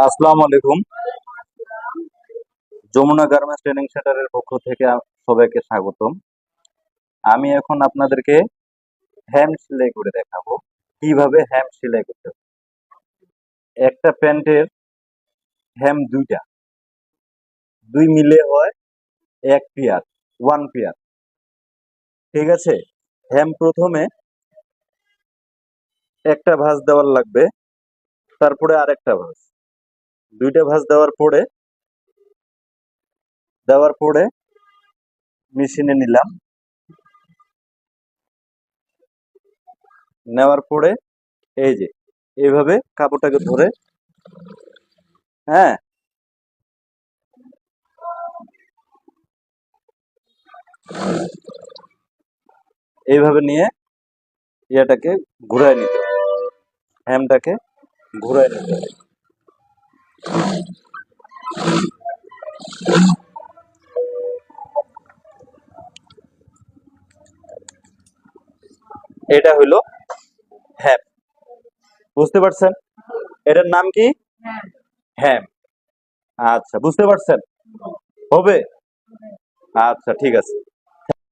আসসালামু আলাইকুম। Jamuna garments training সেন্টারের পক্ষ থেকে সবাইকে স্বাগতম। আমি এখন আপনাদেরকে হ্যাম সেলাই করে দেখাবো কিভাবে হ্যাম সেলাই করতে হবে। একটা প্যান্টের হ্যাম দুই মিলে হয় এক পেয়ার, ওয়ান পেয়ার। ঠিক আছে, হ্যাম প্রথমে একটা ভাঁজ দেওয়ার লাগবে, তারপরে আরেকটা ভাঁজ, দুইটা ভাঁজ দেওয়ার পরে মেশিনে নিলাম, নেওয়ার পরে এই যে এইভাবে কাপড়টাকে ধরে, হ্যাঁ, এইভাবে নিয়ে ইয়েটাকে ঘুরায় নিতে হবে, হ্যামটাকে ঘুরায় নিতে হবে। এটা হইলো হ্যাম। বুঝতে পারছেন? এটার নাম কি? হ্যাম। আচ্ছা, বুঝতে পারছেন? হবে? আচ্ছা, ঠিক আছে।